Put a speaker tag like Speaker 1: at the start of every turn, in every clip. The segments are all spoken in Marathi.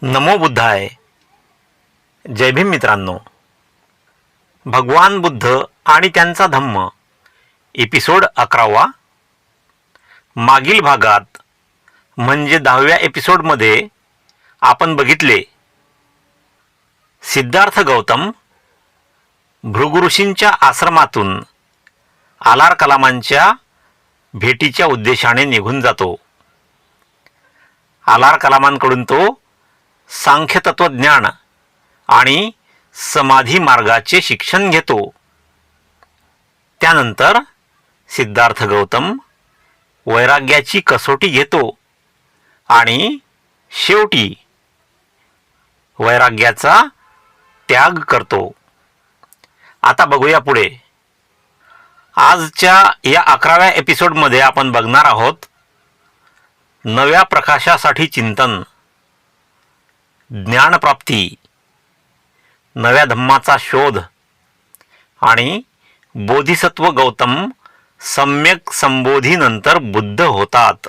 Speaker 1: नमो बुद्धाय. जय भीम मित्रांनो. भगवान बुद्ध आणि त्यांचा धम्म एपिसोड 11. मागील भागात म्हणजे 10व्या एपिसोडमध्ये आपण बघितले सिद्धार्थ गौतम भृगु ऋषींच्या आश्रमातून आलार कलामांच्या भेटीच्या उद्देशाने निघून जातो. आलार कलामांकडून तो सांख्य तत्वज्ञान आणि समाधी मार्गाचे शिक्षण घेतो. त्यानंतर सिद्धार्थ गौतम वैराग्याची कसोटी घेतो आणि शेवटी वैराग्याचा त्याग करतो. आता बघूया पुढे. आजच्या या 11व्या एपिसोडमध्ये आपण बघणार आहोत नव्या प्रकाशासाठी चिंतन, ज्ञानप्राप्ती, नव्या धम्माचा शोध आणि बोधिसत्व गौतम सम्यक संबोधीनंतर बुद्ध होतात.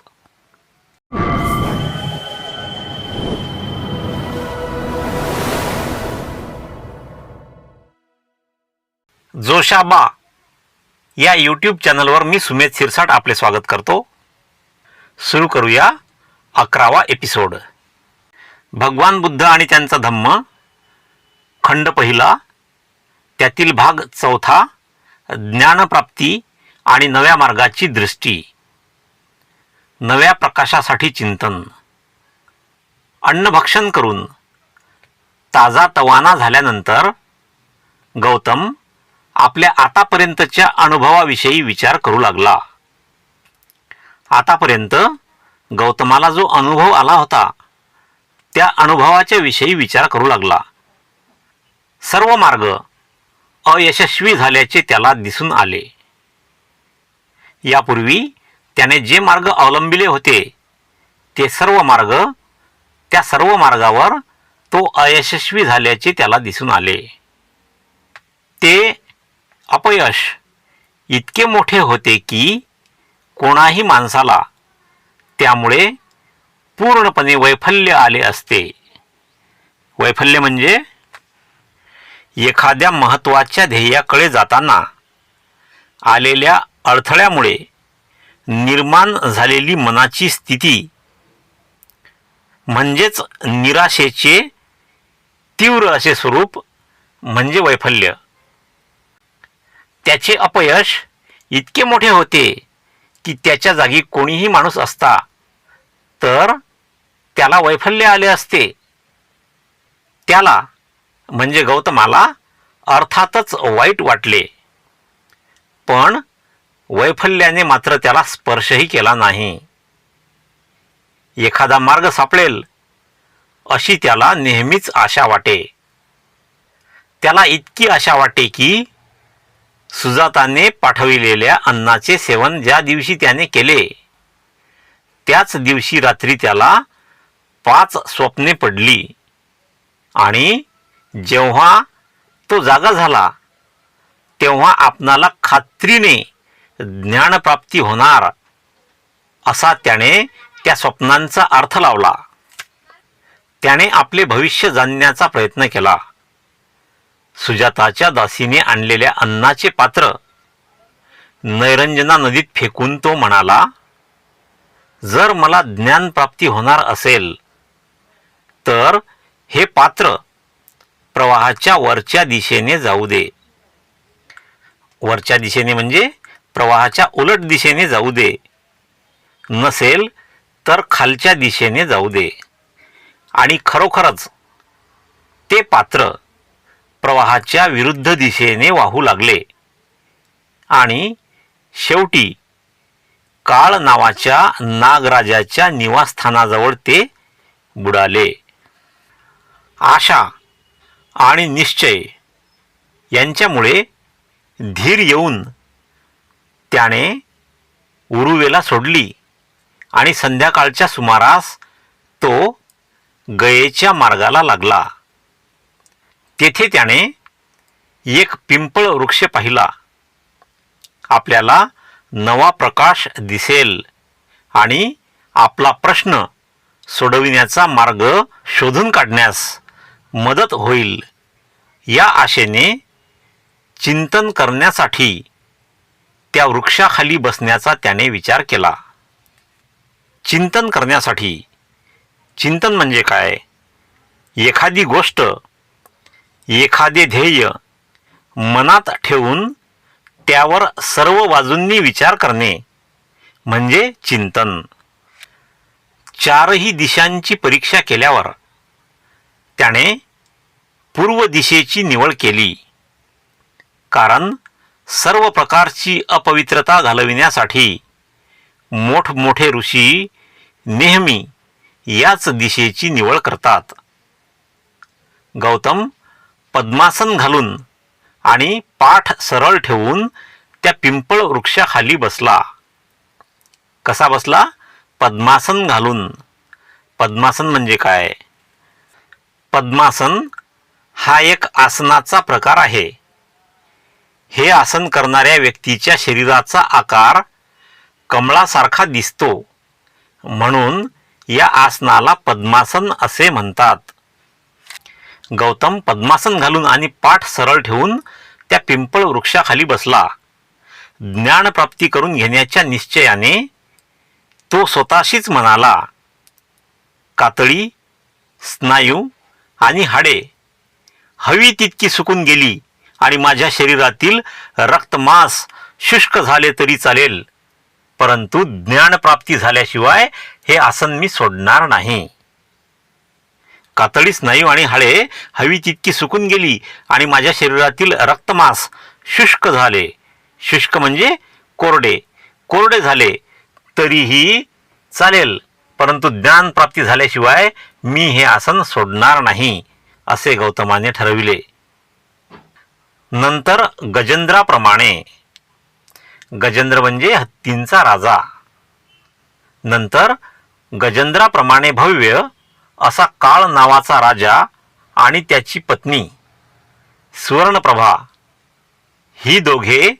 Speaker 1: जोशाबा या यूट्यूब चॅनलवर मी सुमेध शिरसाट आपले स्वागत करतो. सुरू करूया 11वा एपिसोड. भगवान बुद्ध आणि त्यांचा धम्म, खंड पहिला, त्यातील भाग 4, ज्ञानप्राप्ती आणि नव्या मार्गाची दृष्टी. नव्या प्रकाशासाठी चिंतन. अन्नभक्षण करून ताजा तवाना झाल्यानंतर गौतम आपल्या आतापर्यंतच्या अनुभवाविषयी विचार करू लागला. आतापर्यंत गौतमाला जो अनुभव आला होता त्या अनुभवाच्या विषयी विचार करू लागला. सर्व मार्ग अयशस्वी झाल्याचे त्याला दिसून आले. यापूर्वी त्याने जे मार्ग अवलंबिले होते ते सर्व मार्ग, त्या सर्व मार्गावर तो अयशस्वी झाल्याचे त्याला दिसून आले. ते अपयश इतके मोठे होते की कोणाही माणसाला त्यामुळे पूर्णपणे वैफल्य आले असते. वैफल्य म्हणजे एखाद्या महत्त्वाच्या ध्येयाकडे जाताना आलेल्या अडथळ्यामुळे निर्माण झालेली मनाची स्थिती, म्हणजेच निराशेचे तीव्र असे स्वरूप म्हणजे वैफल्य. त्याचे अपयश इतके मोठे होते की त्याच्या जागी कोणीही माणूस असता तर त्याला वैफल्य आले असते. त्याला म्हणजे गौतमाला अर्थातच वाईट वाटले, पण वैफल्याने मात्र त्याला स्पर्शही केला नाही. एखादा मार्ग सापडेल अशी त्याला नेहमीच आशा वाटे. त्याला इतकी आशा वाटे की सुजाताने पाठविलेल्या अन्नाचे सेवन ज्या दिवशी त्याने केले त्याच दिवशी रात्री त्याला 5 स्वप्ने पडली आणि जेव्हा तो जागा झाला तेव्हा आपणाला खात्रीने ज्ञानप्राप्ती होणार असा त्याने त्या स्वप्नांचा अर्थ लावला. त्याने आपले भविष्य जाणण्याचा प्रयत्न केला. सुजाताच्या दासीने आणलेल्या अन्नाचे पात्र नैरंजना नदीत फेकून तो म्हणाला, जर मला ज्ञानप्राप्ती होणार असेल तर हे पात्र प्रवाहाच्या वरच्या दिशेने जाऊ दे. वरच्या दिशेने म्हणजे प्रवाहाच्या उलट दिशेने जाऊ दे, नसेल तर खालच्या दिशेने जाऊ दे. आणि खरोखरच ते पात्र प्रवाहाच्या विरुद्ध दिशेने वाहू लागले आणि शेवटी काळ नावाच्या नागराजाच्या निवासस्थानाजवळ ते बुडाले. आशा आणि निश्चय यांच्यामुळे धीर येऊन त्याने उरुवेला सोडली आणि संध्याकाळच्या सुमारास तो गयेच्या मार्गाला लागला. तेथे त्याने एक पिंपळ वृक्ष पाहिला. आपल्याला नवा प्रकाश दिसेल आणि आपला प्रश्न सोडविण्याचा मार्ग शोधून काढण्यास मदत होईल या आशेने चिंतन करण्यासाठी त्या वृक्षाखाली बसण्याचा त्याने विचार केला. चिंतन करण्यासाठी, चिंतन म्हणजे काय? एखादी गोष्ट, एखादे ध्येय मनात ठेवून त्यावर सर्व बाजूंनी विचार करणे म्हणजे चिंतन. चारही दिशांची परीक्षा केल्यावर त्याने पूर्व दिशेची निवड केली, कारण सर्व प्रकारची अपवित्रता घालविण्यासाठी मोठमोठे ऋषी नेहमी याच दिशेची निवड करतात. गौतम पद्मासन घालून आणि पाठ सरळ ठेवून त्या पिंपळ वृक्षाखाली बसला. कसा बसला? पद्मासन घालून. पद्मासन म्हणजे काय? पद्मासन हा एक आसनाचा प्रकार आहे. हे आसन करणाऱ्या व्यक्तीच्या शरीराचा आकार कमळासारखा दिसतो, म्हणून या आसनाला पद्मासन असे म्हणतात. गौतम पद्मासन घालून आणि पाठ सरळ ठेवून त्या पिंपळ वृक्षाखाली बसला. ज्ञानप्राप्ती करून घेण्याच्या निश्चयाने तो स्वतःशीच म्हणाला, कातळी, स्नायू आणि हाडे हवी तितकी सुकून गेली आणि माझ्या शरीरातील रक्तमांस शुष्क झाले तरी चालेल, परंतु ज्ञानप्राप्ती झाल्याशिवाय हे आसन मी सोडणार नाही. कातळी, स्नायू आणि हाडे हवी तितकी सुकून गेली आणि माझ्या शरीरातील रक्तमांस शुष्क झाले. शुष्क म्हणजे कोरडे, कोरडे झाले तरीही चालेल, परंतु ज्ञानप्राप्ती झाल्याशिवाय मी हे आसन सोडणार नाही, असे गौतमाने ठरविले. नंतर गजेंद्राप्रमाणे, गजेंद्र म्हणजे हत्तींचा राजा, नंतर गजेंद्राप्रमाणे भव्य असा काळ नावाचा राजा आणि त्याची पत्नी सुवर्णप्रभा ही दोघे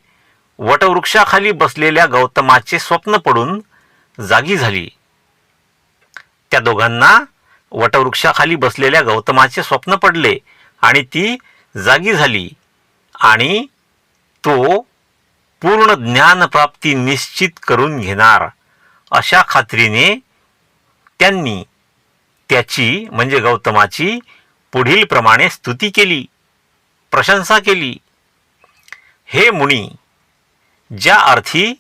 Speaker 1: वटवृक्षाखाली बसलेल्या गौतमाचे स्वप्न पडून जागी झाली. त्या दोघांना वटवृक्षाखाली बसलेल्या गौतमाचे स्वप्न पडले आणि ती जागी झाली आणि तो पूर्ण ज्ञानप्राप्ती निश्चित करून घेणार अशा खात्रीने त्यांनी त्याची म्हणजे गौतमाची पुढील प्रमाणे स्तुती केली, प्रशंसा केली. हे मुनी, ज्या अर्थी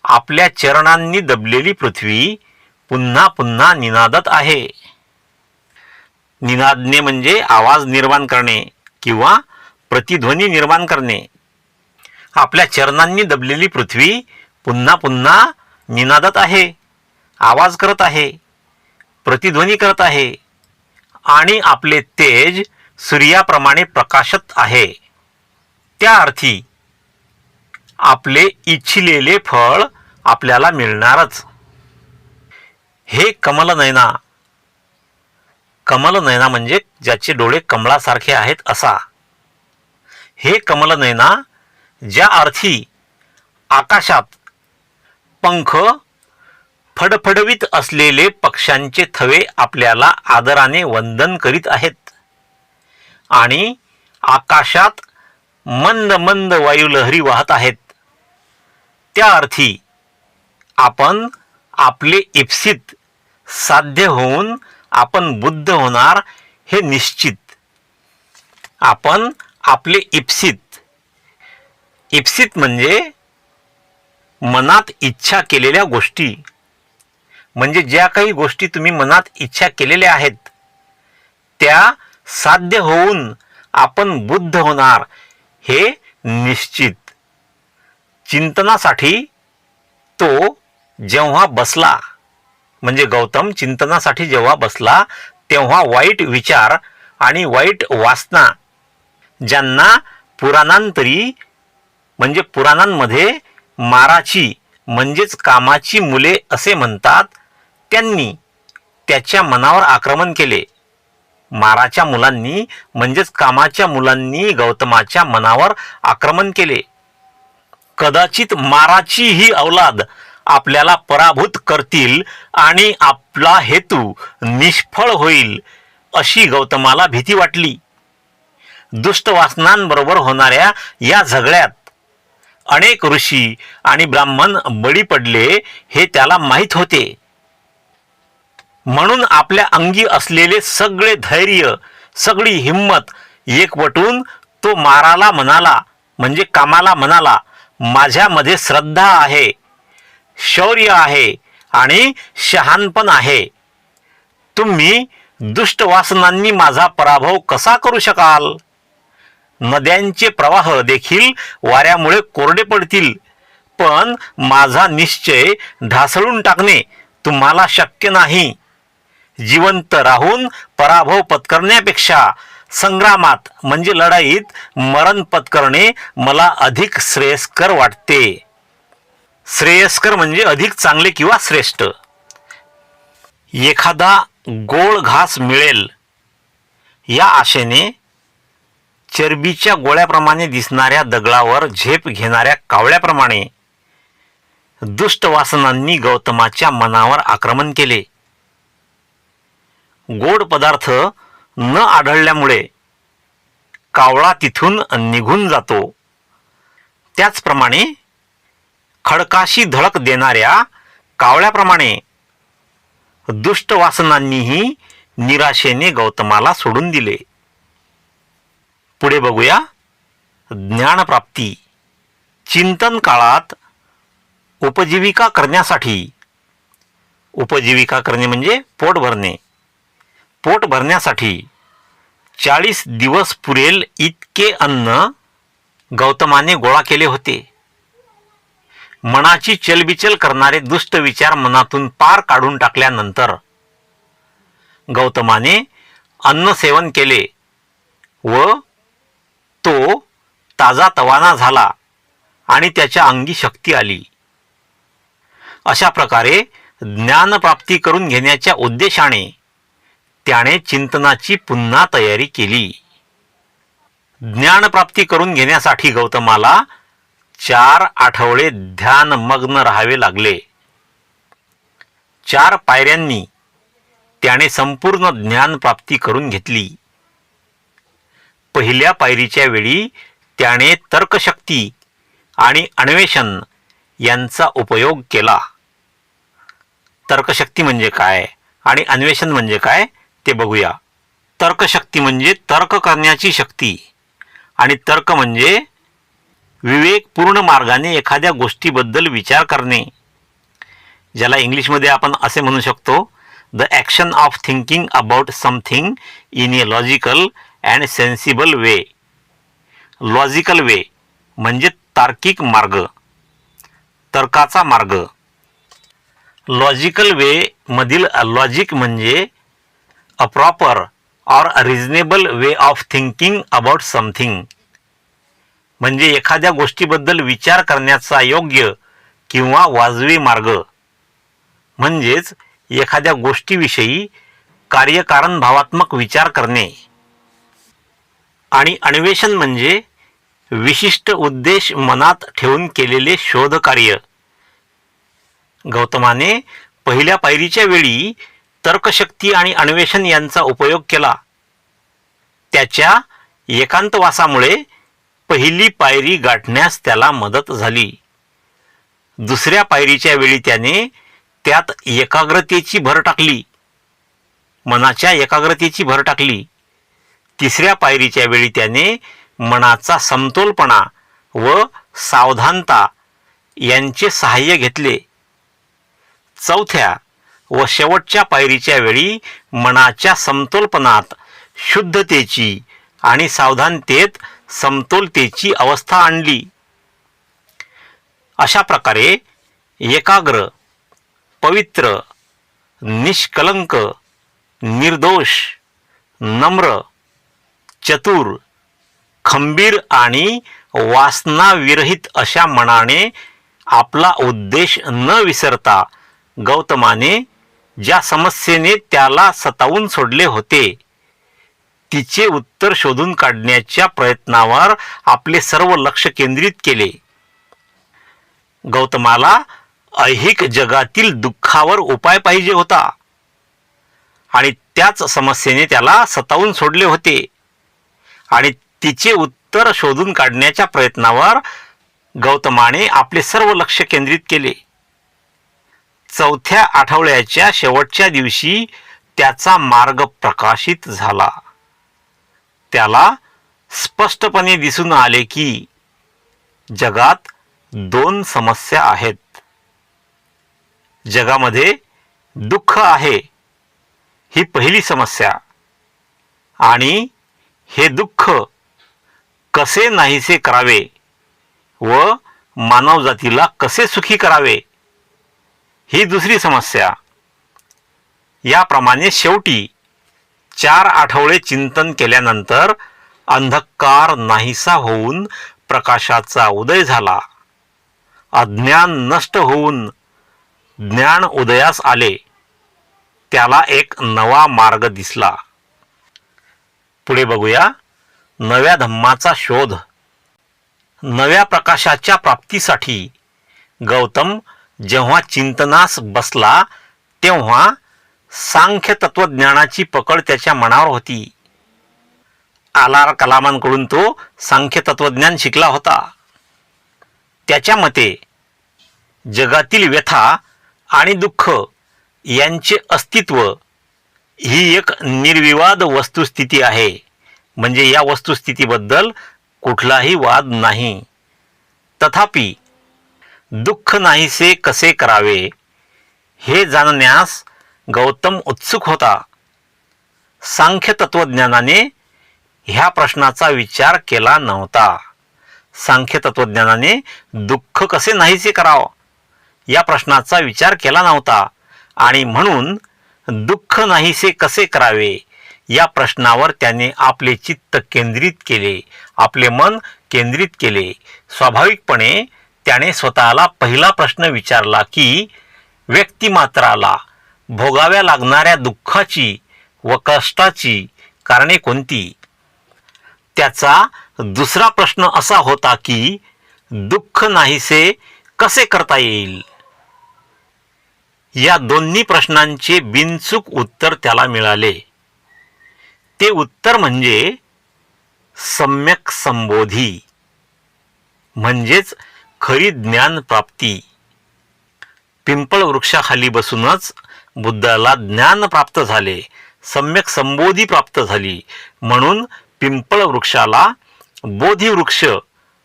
Speaker 1: आपल्या चरणांनी दबलेली पृथ्वी पुन्हा पुन्हा निनादत आहे. निनादणे म्हणजे आवाज निर्माण करणे किंवा प्रतिध्वनी निर्माण करणे. आपल्या चरणांनी दबलेली पृथ्वी पुन्हा पुन्हा निनादत आहे, आवाज करत आहे, प्रतिध्वनी करत आहे आणि आपले तेज सूर्याप्रमाणे प्रकाशत आहे. त्या अर्थी आपले इच्छिलेले फळ आपल्याला मिळणारच. हे कमलनयना, कमलनयना म्हणजे ज्याचे डोळे कमळासारखे आहेत असा. हे कमलनयना, ज्या अर्थी आकाशात पंख फडफडवीत असलेले पक्ष्यांचे थवे आपल्याला आदराने वंदन करीत आहेत आणि आकाशात मंद मंद वायुलहरी वाहत आहेत, त्या अर्थी आपण आपले इप्सित साध्य होऊन आपण बुद्ध होणार हे निश्चित. आपण आपले इप्सित, इप्सित म्हणजे मनात इच्छा केलेल्या गोष्टी, म्हणजे ज्या काही गोष्टी तुम्ही मनात इच्छा केलेल्या आहेत त्या साध्य होऊन आपण बुद्ध होणार हे निश्चित. चिंतनासाठी तो जेव्हा बसला, म्हणजे गौतम चिंतनासाठी जेव्हा बसला तेव्हा वाईट विचार आणि वाईट वासना, ज्यांना पुराणांतरी म्हणजे पुराणांमध्ये माराची म्हणजेच कामाची मुले असे म्हणतात, त्यांनी त्याच्या मनावर आक्रमण केले. माराच्या मुलांनी म्हणजेच कामाच्या मुलांनी गौतमाच्या मनावर आक्रमण केले. कदाचित माराची ही औलाद आपल्याला पराभूत करतील आणि आपला हेतू निष्फळ होईल अशी गौतमाला भीती वाटली. दुष्ट वासनांबरोबर होणाऱ्या या झगड्यात अनेक ऋषी आणि ब्राह्मण बळी पडले हे त्याला माहीत होते. म्हणून आपल्या अंगी असलेले सगळे धैर्य, सगळी हिंमत एकवटून तो माराला म्हणाला, म्हणजे कामाला म्हणाला, माझ्यामध्ये श्रद्धा आहे, शौर्य आहे आणि शहाणपण आहे. तुम्ही दुष्ट वासनांनी माझा पराभव कसा करू शकाल? नद्यांचे प्रवाह देखील वाऱ्यामुळे कोरडे पडतील, पण माझा निश्चय ढासळून टाकणे तुम्हाला शक्य नाही. जिवंत राहून पराभव पत्करण्यापेक्षा संग्रामात म्हणजे लढाईत मरण पत्करणे मला अधिक श्रेयस्कर वाटते. श्रेयस्कर म्हणजे अधिक चांगले किंवा श्रेष्ठ. एखादा गोळ घास मिळेल या आशेने चरबीच्या गोळ्याप्रमाणे दिसणाऱ्या दगडावर झेप घेणाऱ्या कावळ्याप्रमाणे दुष्ट वासनांनी गौतमाच्या मनावर आक्रमण केले. गोड पदार्थ न आढळल्यामुळे कावळा तिथून निघून जातो. त्याचप्रमाणे खडकाशी धडक देणाऱ्या कावळ्याप्रमाणे दुष्ट वासनांनीही निराशेने गौतमाला सोडून दिले. पुढे बघूया. ज्ञानप्राप्ती. चिंतन काळात उपजीविका करण्यासाठी, उपजीविका करणे म्हणजे पोट भरणे, पोट भरण्यासाठी 40 दिवस पुरेल इतके अन्न गौतमाने गोळा केले होते. मनाची चलबिचल करणारे दुष्ट विचार मनातून पार काढून टाकल्यानंतर गौतमाने अन्न सेवन केले व तो ताजा तवाना झाला आणि त्याच्या अंगी शक्ती आली. अशा प्रकारे ज्ञानप्राप्ती करून घेण्याच्या उद्देशाने त्याने चिंतनाची पुन्हा तयारी केली. ज्ञानप्राप्ती करून घेण्यासाठी गौतमाला 4 आठवडे ध्यानमग्न राहावे लागले. 4 पायऱ्यांनी त्याने संपूर्ण ज्ञानप्राप्ती करून घेतली. पहिल्या पायरीच्या वेळी त्याने तर्कशक्ती आणि अन्वेषण यांचा उपयोग केला. तर्कशक्ती म्हणजे काय आणि अन्वेषण म्हणजे काय ते बघूया. तर्कशक्ती म्हणजे तर्क करण्याची शक्ती आणि तर्क म्हणजे विवेकपूर्ण मार्गाने एखाद्या गोष्टीबद्दल विचार करणे, ज्याला इंग्लिशमध्ये आपण असे म्हणू शकतो, the action of thinking about something in a logical and sensible way. Logical वे म्हणजे तार्किक मार्ग, तर्काचा मार्ग. लॉजिकल वे मधील लॉजिक म्हणजे a proper or reasonable way of thinking about something, म्हणजे एखाद्या गोष्टीबद्दल विचार करण्याचा योग्य किंवा वाजवी मार्ग, म्हणजेच एखाद्या गोष्टीविषयी कार्यकारण भावात्मक विचार करणे. आणि अन्वेषण म्हणजे विशिष्ट उद्देश मनात ठेवून केलेले शोधकार्य. गौतमाने पहिल्या पायरीच्या वेळी तर्कशक्ती आणि अन्वेषण यांचा उपयोग केला. त्याच्या एकांतवासामुळे पहिली पायरी गाठण्यास त्याला मदत झाली. दुसऱ्या पायरीच्या वेळी त्याने त्यात एकाग्रतेची भर टाकली, मनाच्या एकाग्रतेची भर टाकली. तिसऱ्या पायरीच्या वेळी त्याने मनाचा समतोलपणा व सावधानता यांचे सहाय्य घेतले. चौथ्या व शेवटच्या पायरीच्या वेळी मनाच्या समतोलपणात शुद्धतेची आणि सावधानतेत समतोलतेची अवस्था आणली. अशा प्रकारे एकाग्र, पवित्र, निष्कलंक, निर्दोष, नम्र, चतुर, खंबीर आणि वासनाविरहित अशा मनाने आपला उद्देश न विसरता गौतमाने ज्या समस्येने त्याला सतावून सोडले होते तिचे उत्तर शोधून काढण्याच्या प्रयत्नावर आपले सर्व लक्ष केंद्रित केले. गौतमाला ऐहिक जगातील दुःखावर उपाय पाहिजे होता आणि त्याच समस्येने त्याला सतावून सोडले होते आणि तिचे उत्तर शोधून काढण्याच्या प्रयत्नावर गौतमाने आपले सर्व लक्ष केंद्रित केले. चौथ्या आठवड्याच्या शेवटच्या दिवशी त्याचा मार्ग प्रकाशित झाला. त्याला स्पष्टपणे दिसून आले की जगात दोन समस्या आहेत. जगामध्ये दुःख आहे ही पहिली समस्या आणि हे दुःख कसे नाहीसे करावे व मानवजातीला कसे सुखी करावे ही दुसरी समस्या. याप्रमाणे शेवटी 4 आठवडे चिंतन केल्यानंतर अंधकार नाहीसा होऊन प्रकाशाचा उदय झाला. अज्ञान नष्ट होऊन ज्ञान उदयास आले. त्याला एक नवा मार्ग दिसला. पुढे बघूया. नव्या धम्माचा शोध. नव्या प्रकाशाच्या प्राप्तीसाठी गौतम जेव्हा चिंतनास बसला तेव्हा सांख्य तत्वज्ञानाची पकड त्याच्या मनावर होती. आलार कलामांकडून तो सांख्य तत्वज्ञान शिकला होता. त्याच्या मते जगातील व्यथा आणि दुःख यांचे अस्तित्व ही एक निर्विवाद वस्तुस्थिती आहे. म्हणजे या वस्तुस्थितीबद्दल कुठलाही वाद नाही. तथापि दुःख नाहीसे कसे करावे हे जाणण्यास गौतम उत्सुक होता. सांख्य तत्वज्ञानाने ह्या प्रश्नाचा विचार केला नव्हता. सांख्य तत्वज्ञानाने दुःख कसे नाहीसे करावं या प्रश्नाचा विचार केला नव्हता आणि म्हणून दुःख नाहीसे कसे करावे या प्रश्नावर त्याने आपले चित्त केंद्रित केले, आपले मन केंद्रित केले. स्वाभाविकपणे त्याने स्वतःला पहिला प्रश्न विचारला की व्यक्तिमात्राला भोगाव्या लागणाऱ्या दुःखाची व कष्टाची कारणे कोणती. त्याचा दुसरा प्रश्न असा होता की दुःख नाहीसे कसे करता येईल. या दोन्ही प्रश्नांचे बिनचूक उत्तर त्याला मिळाले. ते उत्तर म्हणजे सम्यक संबोधी, म्हणजेच खरी ज्ञान प्राप्ती. पिंपळ वृक्षाखाली बसूनच बुद्धाला ज्ञान प्राप्त झाले, सम्यक संबोधी प्राप्त झाली. म्हणून पिंपळ वृक्षाला बोधी वृक्ष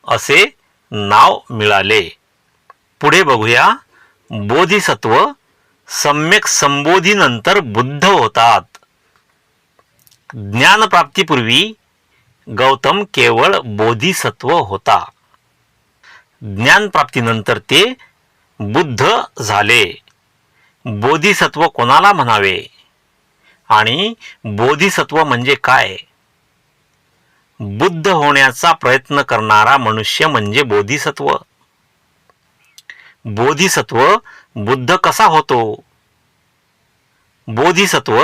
Speaker 1: असे नाव मिळाले. पुढे बघूया. बोधिसत्व सम्यक संबोधीनंतर बुद्ध होतात. ज्ञानप्राप्तीपूर्वी गौतम केवळ बोधिसत्व होता. ज्ञानप्राप्तीनंतर ते बुद्ध झाले. बोधिसत्व कोणाला म्हणावे आणि बोधिसत्व म्हणजे काय. बुद्ध होण्याचा प्रयत्न करणारा मनुष्य म्हणजे बोधिसत्व. बोधिसत्व बुद्ध कसा होतो. बोधिसत्व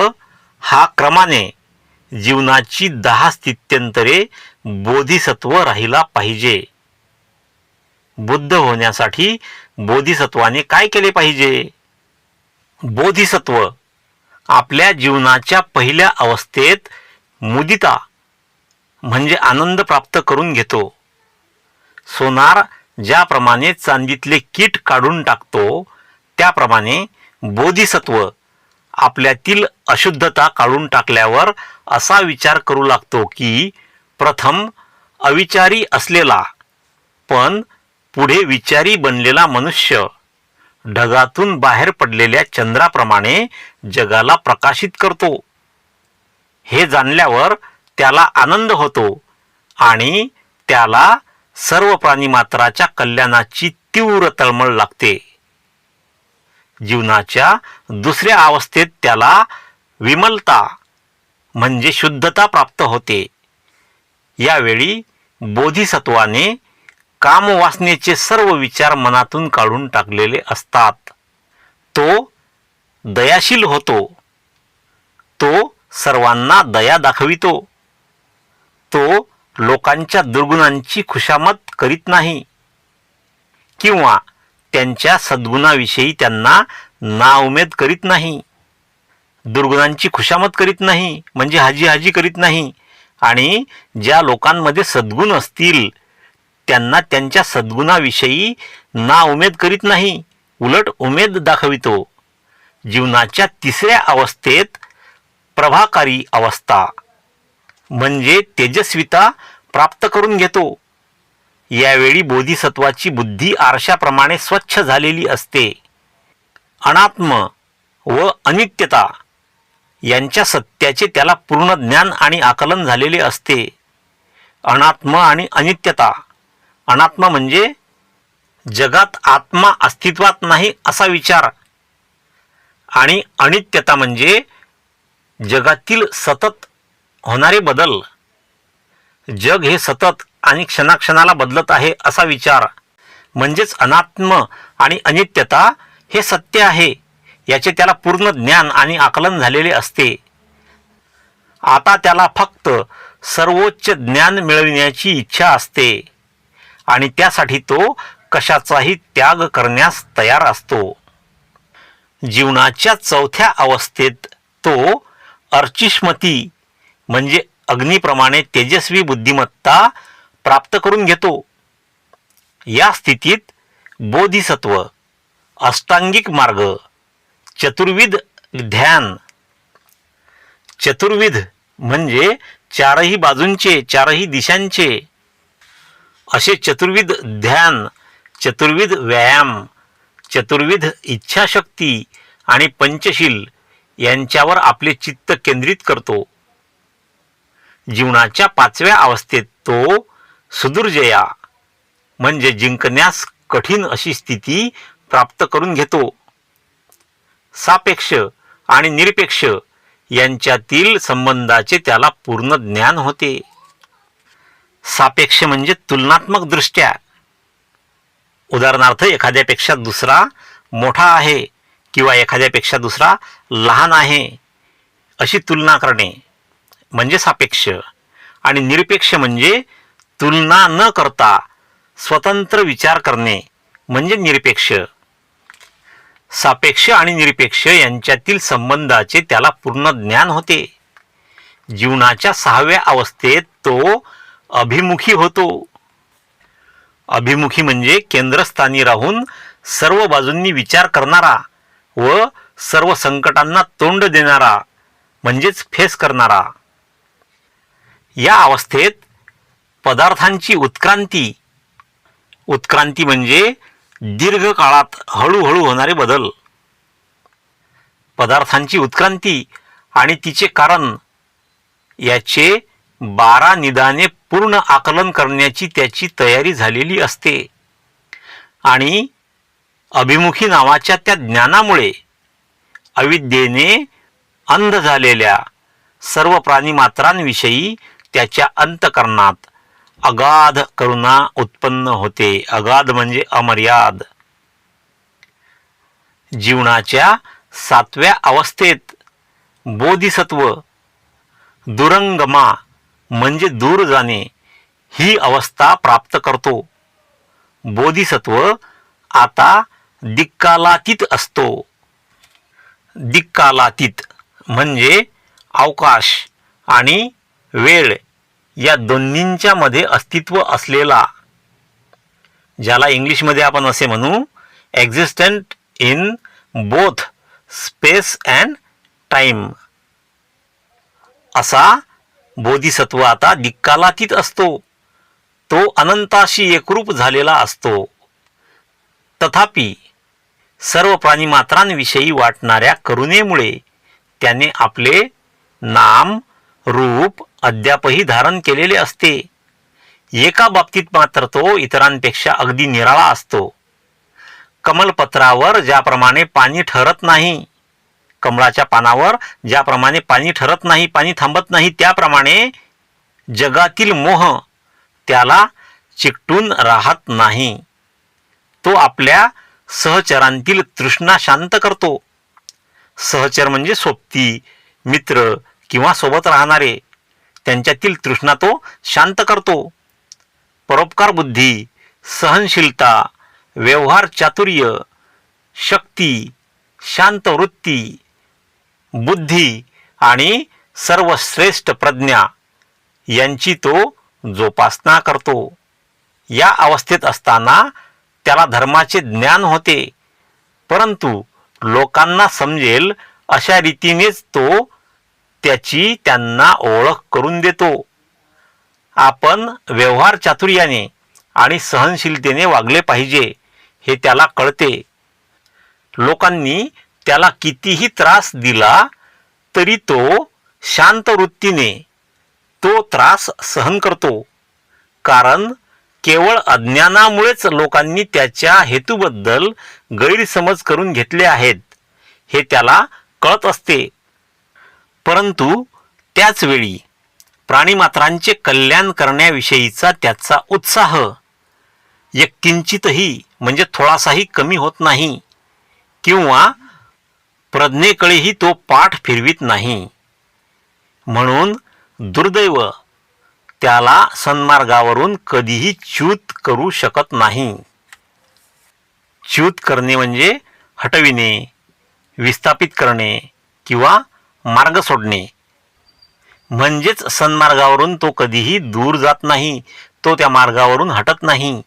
Speaker 1: हा क्रमाने जीवनाची 10 स्थित्यंतरे बोधिसत्व राहिला पाहिजे. बुद्ध होण्यासाठी बोधिसत्वाने काय केले पाहिजे. बोधिसत्व आपल्या जीवनाच्या पहिल्या अवस्थेत मुदिता म्हणजे आनंद प्राप्त करून घेतो. सोनार ज्याप्रमाणे चांदीतले कीट काढून टाकतो त्याप्रमाणे बोधिसत्व आपल्यातील अशुद्धता काढून टाकल्यावर असा विचार करू लागतो की प्रथम अविचारी असलेला पण पुढे विचारी बनलेला मनुष्य ढगातून बाहेर पडलेल्या चंद्राप्रमाणे जगाला प्रकाशित करतो. हे जाणल्यावर त्याला आनंद होतो आणि त्याला सर्व प्राणीमात्राच्या कल्याणाची तीव्र तळमळ लागते. जीवनाच्या दुसऱ्या अवस्थेत त्याला विमलता म्हणजे शुद्धता प्राप्त होते. यावेळी बोधिसत्वाने कामवासनेचे सर्व विचार मनातून काढून टाकलेले असतात. तो दयाशील होतो. तो सर्वांना दया दाखवितो. तो लोकांच्या दुर्गुणांची खुशामत करीत नाही किंवा त्यांच्या सद्गुणाविषयी त्यांना नाउमेद करीत नाही, दुर्गुणांची खुशामत करीत नाही, म्हणजे हाजी हाजी करीत नाही. आणि ज्या लोकांमध्ये सद्गुण असतील त्यांना त्यांच्या सद्गुणाविषयी नाउमेद करीत नाही, उलट उमेद दाखवितो. जीवनाच्या तिसऱ्या अवस्थेत प्रभाकारी अवस्था म्हणजे तेजस्विता प्राप्त करून घेतो. यावेळी बोधिसत्वाची बुद्धी आरशाप्रमाणे स्वच्छ झालेली असते. अनात्म व अनित्यता यांच्या सत्याचे त्याला पूर्ण ज्ञान आणि आकलन झालेले असते. अनात्म आणि अनित्यता, अनात्म म्हणजे जगात आत्मा अस्तित्वात नाही असा विचार, आणि अनित्यता म्हणजे जगातील सतत होणारे बदल. जग हे सतत आणि क्षणाक्षणाला बदलत आहे असा विचार. म्हणजेच अनात्म आणि अनित्यता हे सत्य आहे याचे त्याला पूर्ण ज्ञान आणि आकलन झालेले असते. आता त्याला फक्त सर्वोच्च ज्ञान मिळविण्याची इच्छा असते आणि त्यासाठी तो कशाचाही त्याग करण्यास तयार असतो. जीवनाच्या चौथ्या अवस्थेत तो अर्चिष्मती म्हणजे अग्नीप्रमाणे तेजस्वी बुद्धिमत्ता प्राप्त करून घेतो. या स्थितीत बोधिसत्व, अष्टांगिक मार्ग, चतुर्विध ध्यान, चतुर्विध म्हणजे चारही बाजूंचे, चारही दिशांचे असे चतुर्विध ध्यान, चतुर्विध व्यायाम, चतुर्विध इच्छाशक्ती आणि पंचशील यांच्यावर आपले चित्त केंद्रित करतो. जीवनाच्या पाचव्या अवस्थेत तो सुदुर्जया म्हणजे जिंकण्यास कठीण अशी स्थिती प्राप्त करून घेतो. सापेक्ष आणि निरपेक्ष यांच्यातील संबंधाचे त्याला पूर्ण ज्ञान होते. सापेक्ष म्हणजे तुलनात्मक दृष्ट्या, उदाहरणार्थ एखाद्यापेक्षा दुसरा मोठा आहे किंवा एखाद्यापेक्षा दुसरा लहान आहे अशी तुलना करणे म्हणजे सापेक्ष. आणि निरपेक्ष म्हणजे तुलना न करता स्वतंत्र विचार करणे म्हणजे निरपेक्ष. सापेक्ष आणि निरपेक्ष यांच्यातील संबंधाचे त्याला पूर्ण ज्ञान होते. जीवनाच्या सहाव्या अवस्थेत तो अभिमुखी होतो. अभिमुखी म्हणजे केंद्रस्थानी राहून सर्व बाजूंनी विचार करणारा व सर्व संकटांना तोंड देणारा म्हणजेच फेस करणारा. या अवस्थेत पदार्थांची उत्क्रांती, उत्क्रांती म्हणजे दीर्घ काळात हळूहळू होणारे बदल. पदार्थांची उत्क्रांती आणि तिचे कारण याचे 12 निदाने पूर्ण आकलन करण्याची त्याची तयारी झालेली असते. आणि अभिमुखी नावाच्या त्या ज्ञानामुळे अविद्येने अंध झालेल्या सर्व प्राणीमात्रांविषयी त्याच्या अंतःकरणात अगाध करुणा उत्पन्न होते. अगाध म्हणजे अमर्याद. जीवनाच्या 7व्या अवस्थेत बोधिसत्व दुरंगमा म्हणजे दूर जाणे ही अवस्था प्राप्त करतो. बोधिसत्व आता दिक्कालातीत असतो. दिक्कालातीत म्हणजे अवकाश आणि वेळ या दोन्हींच्या मध्ये अस्तित्व असलेला, ज्याला इंग्लिशमध्ये आपण असे म्हणू existent in both space and time, असा बोधिसत्व आता दिक्कालातीत असतो. तो अनंताशी एकरूप झालेला असतो. तथापि सर्व प्राणीमात्रांविषयी वाटणाऱ्या करुणेमुळे त्याने आपले नाम रूप अद्यापही धारण केलेले असते. एका बाबतीत मात्र तो इतरांपेक्षा अगदी निराळा असतो. कमलपत्रावर ज्याप्रमाणे पाणी ठरत नाही, कमळाच्या पानावर ज्याप्रमाणे पाणी ठरत नाही, पाणी थांबत नाही, त्याप्रमाणे जगातील मोह त्याला चिकटून राहत नाही. तो आपल्या सहचरांतील तृष्णा शांत करतो. सहचर म्हणजे सोबती, मित्र किंवा सोबत राहणारे, त्यांच्यातील तृष्णा तो शांत करतो. परोपकार बुद्धी, सहनशीलता, व्यवहार चातुर्य, शक्ती, शांत वृत्ती, बुद्धी आणि सर्वश्रेष्ठ प्रज्ञा यांची तो जोपासना करतो. या अवस्थेत असताना त्याला धर्माचे ज्ञान होते, परंतु लोकांना समजेल अशा रीतीनेच तो त्याची त्यांना ओळख करून देतो. आपण व्यवहार चातुर्याने आणि सहनशीलतेने वागले पाहिजे हे त्याला कळते. लोकांनी त्याला कितीही त्रास दिला तरी तो शांत वृत्तीने तो त्रास सहन करतो, कारण केवळ अज्ञानामुळेच लोकांनी त्याच्या हेतूबद्दल गैरसमज करून घेतले आहेत हे त्याला कळत असते. परंतु त्याच वेळी प्राणीमात्रांचे कल्याण करण्याविषयीचा त्याचा उत्साह एक किंचितही म्हणजे थोडासाही कमी होत नाही किंवा प्रज्ञेकडेही तो पाठ फिरवित नाही. म्हणून दुर्दैव त्याला सन्मार्गावरून कधीही च्युत करू शकत नाही. च्युत करणे म्हणजे हटविणे, विस्थापित करणे किंवा मार्ग सोडणे. म्हणजेच सन्मार्गावरून तो कधीही दूर जात नाही, तो त्या मार्गावरून हटत नाही.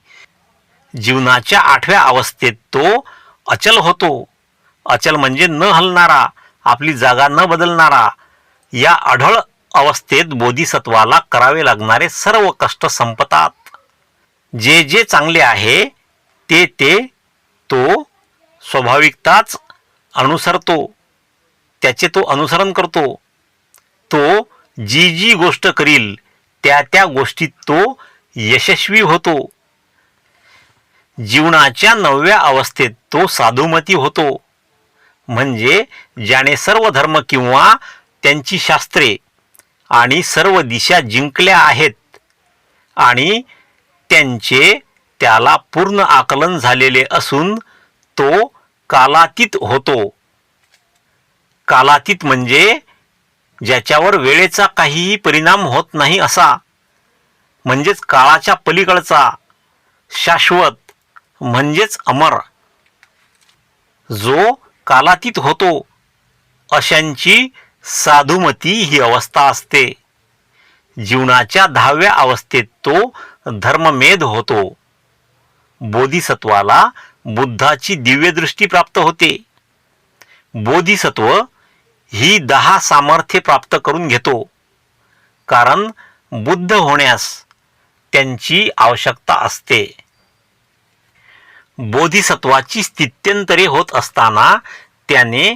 Speaker 1: जीवनाच्या 8व्या अवस्थेत तो अचल होतो. अचल म्हणजे न हलणारा, आपली जागा न बदलणारा. या अढळ अवस्थेत बोधिसत्वाला करावे लागणारे सर्व कष्ट संपतात. जे जे चांगले आहे ते ते तो स्वाभाविकताच अनुसरतो, त्याचे तो अनुसरण करतो. तो जी जी गोष्ट करील त्या त्या गोष्टीत तो यशस्वी होतो. जीवनाच्या 9व्या अवस्थेत तो साधुमती होतो, म्हणजे ज्याने सर्व धर्म किंवा त्यांची शास्त्रे आणि सर्व दिशा जिंकल्या आहेत आणि त्यांचे त्याला पूर्ण आकलन झालेले असून तो कालातीत होतो. कालातीत म्हणजे ज्याच्यावर वेळेचा काहीही परिणाम होत नाही असा, म्हणजेच काळाच्या पलीकडचा, शाश्वत म्हणजेच अमर. जो कालातीत होतो अशांची साधुमती ही अवस्था असते. जीवनाच्या 10व्या अवस्थेत तो धर्ममेध होतो. बोधिसत्वाला बुद्धाची दिव्यदृष्टी प्राप्त होते. बोधिसत्व ही 10 सामर्थ्ये प्राप्त करून घेतो, कारण बुद्ध होण्यास त्यांची आवश्यकता असते. बोधिसत्वाची स्थित्यंतरे होत असताना त्याने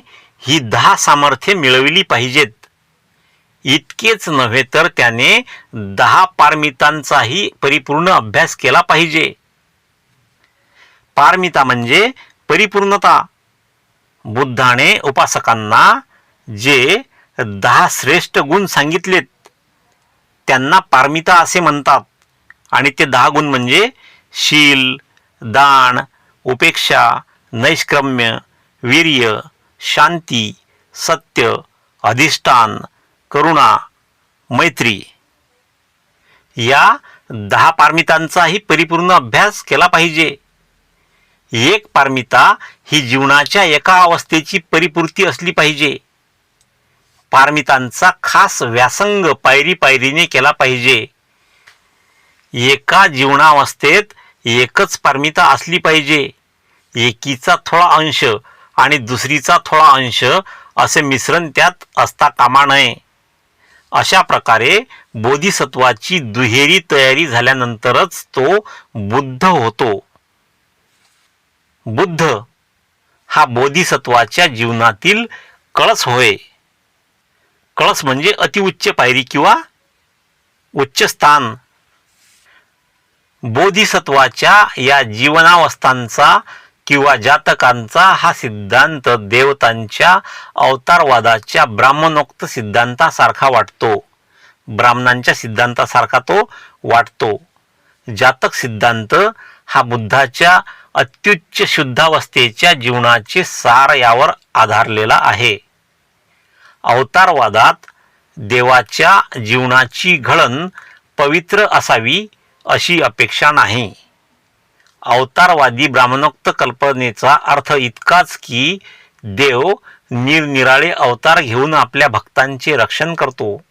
Speaker 1: ही 10 सामर्थ्ये मिळविली पाहिजेत. इतकेच नव्हे तर त्याने 10 पारमितांचाही परिपूर्ण अभ्यास केला पाहिजे. पारमिता म्हणजे परिपूर्णता. बुद्धाने उपासकांना जे 10 श्रेष्ठ गुण सांगितलेत त्यांना पारमिता असे म्हणतात. आणि ते 10 गुण म्हणजे शील, दान, उपेक्षा, नैष्क्रम्य, वीर्य, शांती, सत्य, अधिष्ठान, करुणा, मैत्री. या 10 पारमितांचाही परिपूर्ण अभ्यास केला पाहिजे. एक पारमिता ही जीवनाच्या एका अवस्थेची परिपूर्ती असली पाहिजे. पारमितांचा खास व्यासंग पायरी पायरीने केला पाहिजे. एका जीवनावस्थेत एकच पारमिता असली पाहिजे. एकीचा थोडा अंश आणि दुसरीचा थोडा अंश असे मिश्रण त्यात असता कामा नये. अशा प्रकारे बोधिसत्वाची दुहेरी तयारी झाल्यानंतरच तो बुद्ध होतो. बुद्ध हा बोधिसत्वाच्या जीवनातील कळस होय. कळस म्हणजे अतिउच्च पायरी किंवा उच्च स्थान. बोधिसत्वाच्या या जीवनावस्थांचा किंवा जातकांचा हा सिद्धांत देवतांच्या अवतारवादाच्या ब्राह्मणोक्त सिद्धांतासारखा वाटतो. ब्राह्मणांच्या सिद्धांतासारखा तो वाटतो. जातक सिद्धांत हा बुद्धाच्या अत्युच्च शुद्धावस्थेच्या जीवनाचे सार यावर आधारलेला आहे. अवतारवादात देवाच्या जीवनाची घडण पवित्र असावी अशी अपेक्षा नाही. अवतारवादी ब्राह्मणोक्त कल्पनेचा अर्थ इतकाच की देव निरनिराळे अवतार घेऊन आपल्या भक्तांचे रक्षण करतो.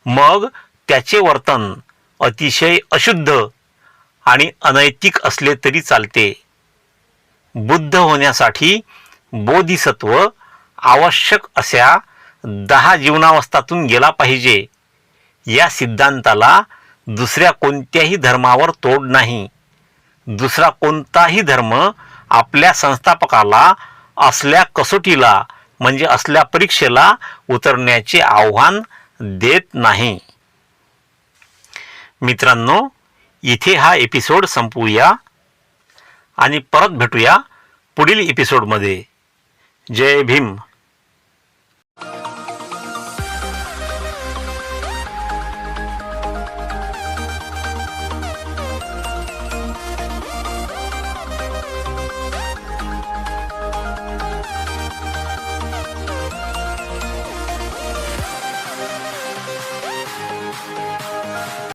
Speaker 1: मग त्याचे वर्तन अतिशय अशुद्ध आणि अनैतिक असले तरी चालते. बुद्ध होण्यासाठी बोधिसत्व आवश्यक अशा 10 जीवनावस्थातून गेला पाहिजे. या सिद्धांताला दुसऱ्या कोणत्याही धर्मावर तोड नाही. दुसरा कोणताही धर्म आपल्या संस्थापकाला असल्या कसोटीला म्हणजे असल्या परीक्षेला उतरण्याचे आव्हान देत नाही. मित्रांनो, इथे हा एपिसोड संपवूया आणि परत भेटूया पुढील एपिसोडमध्ये. जय भीम.